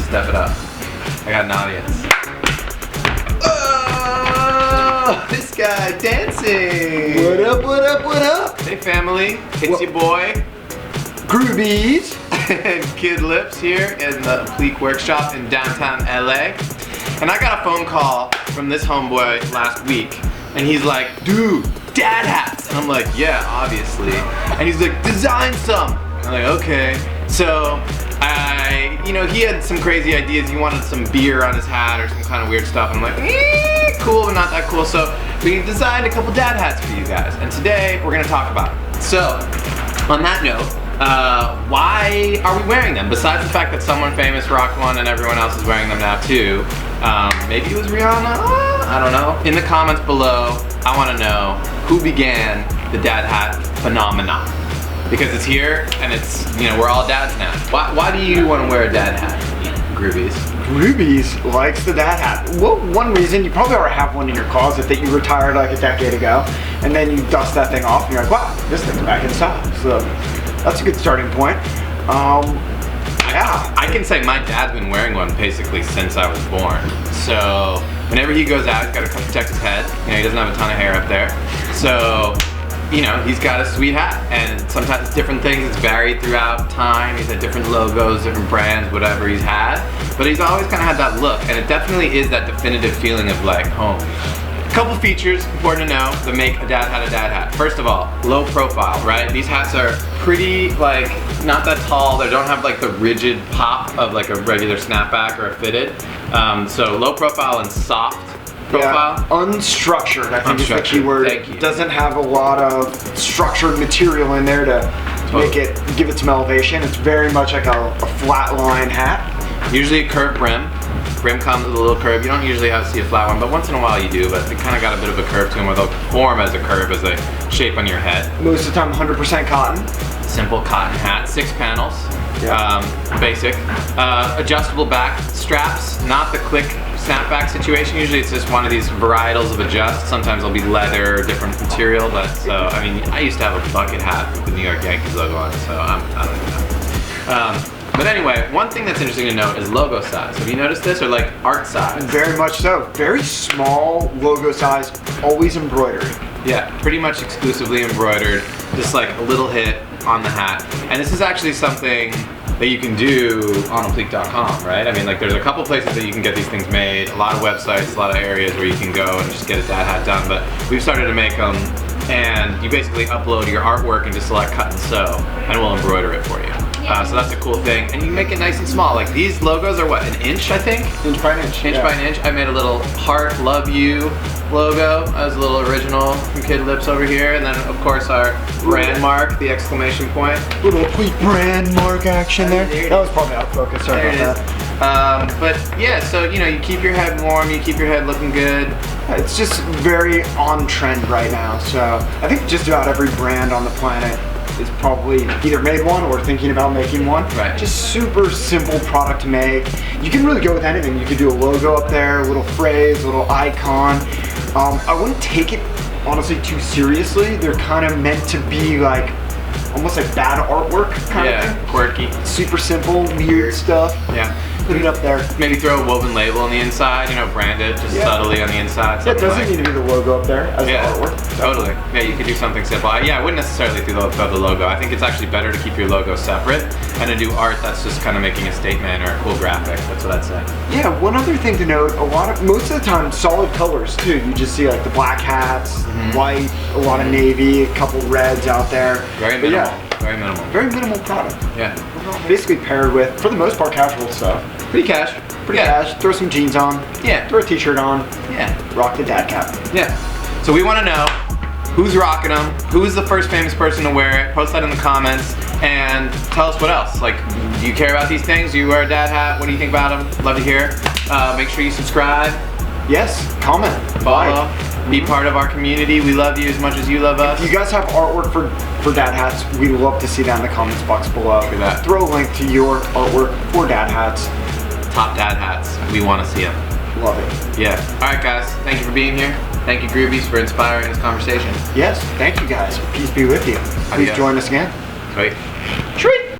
step it up. I got an audience. Oh, this guy dancing. What up, what up, what up? Hey family, it's your boy Groovies and Kid Lips here in the Apliiq workshop in downtown LA. And I got a phone call from this homeboy last week, and he's like, dude, dad hats. And I'm like, yeah, obviously. And he's like, design some. I'm like, okay. So he had some crazy ideas. He wanted some beer on his hat or some kind of weird stuff. And I'm like, cool, but not that cool. So we designed a couple dad hats for you guys. And today we're gonna talk about it. So, on that note, why are we wearing them? Besides the fact that someone famous rocked one and everyone else is wearing them now too. Maybe it was Rihanna? I don't know. In the comments below, I want to know who began the dad hat phenomenon. Because it's here and it's, we're all dads now. Why do you want to wear a dad hat, Groovies? Groovies likes the dad hat. Well, one reason, you probably already have one in your closet that you retired like a decade ago, and then you dust that thing off and you're like, wow, this thing's back in style. So that's a good starting point. Yeah. I can say my dad's been wearing one basically since I was born. So whenever he goes out, he's got to protect his head. He doesn't have a ton of hair up there. So, he's got a sweet hat, and sometimes it's different things. It's varied throughout time. He's had different logos, different brands, whatever he's had. But he's always kind of had that look, and it definitely is that definitive feeling of like home. A couple features important to know that make a dad hat. First of all, low profile, right? These hats are pretty, not that tall. They don't have the rigid pop of a regular snapback or a fitted. So low profile and soft profile. Yeah, unstructured, I think is the key word. Thank you. Doesn't have a lot of structured material in there to give it some elevation. It's very much like a flat line hat. Usually a curved brim. Brim comes with a little curve. You don't usually see a flat one, but once in a while you do, but they kind of got a bit of a curve to them where they'll form as a curve as they shape on your head. Most of the time 100% cotton. Simple cotton hat, 6 panels, basic. Adjustable back straps, not the click snapback situation. Usually it's just one of these varietals of adjust. Sometimes it'll be leather or different material, but I used to have a bucket hat with the New York Yankees logo on it, so I don't even know. But anyway, one thing that's interesting to note is logo size. Have you noticed this, or art size? Very much so. Very small logo size, always embroidered. Yeah, pretty much exclusively embroidered, just a little hit on the hat. And this is actually something that you can do on Apliiq.com, right? There's a couple places that you can get these things made, a lot of websites, a lot of areas where you can go and just get a dad hat done, but we've started to make them, and you basically upload your artwork and just select cut and sew, and we'll embroider it for you. So that's a cool thing, and you can make it nice and small. These logos are what, an inch, I think? Inch by an inch. Inch by an inch. I made a little heart, love you logo. That was a little original from Kid Lips over here, and then of course our brand mark, the exclamation point. Little Apliiq brand mark action there. That was probably out of focus, sorry about that. But yeah, so you keep your head warm, you keep your head looking good. It's just very on trend right now, so I think just about every brand on the planet is probably either made one or thinking about making one. Right. Just super simple product to make. You can really go with anything. You could do a logo up there, a little phrase, a little icon. I wouldn't take it honestly too seriously. They're kind of meant to be almost like bad artwork kind of thing. Yeah, quirky. Super simple, weird stuff. Yeah. Put it up there. Maybe throw a woven label on the inside, branded just subtly on the inside. Yeah, it doesn't need to be the logo up there as the artwork. Totally. Yeah, you could do something simple. I wouldn't necessarily throw the logo. I think it's actually better to keep your logo separate and to do art that's just kind of making a statement or a cool graphic. That's what I'd say. Yeah, one other thing to note, most of the time, solid colors too. You just see the black hats, white, a lot of navy, a couple reds out there. Very minimal. Very minimal. Very minimal product. Yeah. Basically paired with, for the most part, casual stuff. Pretty cash. Pretty cash. Throw some jeans on. Yeah. Throw a t-shirt on. Yeah. Rock the dad cap. Yeah. So we want to know who's rocking them, who's the first famous person to wear it. Post that in the comments and tell us what else. Do you care about these things? Do you wear a dad hat? What do you think about them? Love to hear. Make sure you subscribe. Yes. Comment. Follow. Be part of our community. We love you as much as you love us. If you guys have artwork for dad hats, we'd love to see that in the comments box below. Look at that. Throw a link to your artwork for dad hats. Top dad hats. We want to see them. Love it. Yeah. All right, guys. Thank you for being here. Thank you, Groovies, for inspiring this conversation. Yes. Thank you, guys. Peace be with you. Please join us again. Sweet.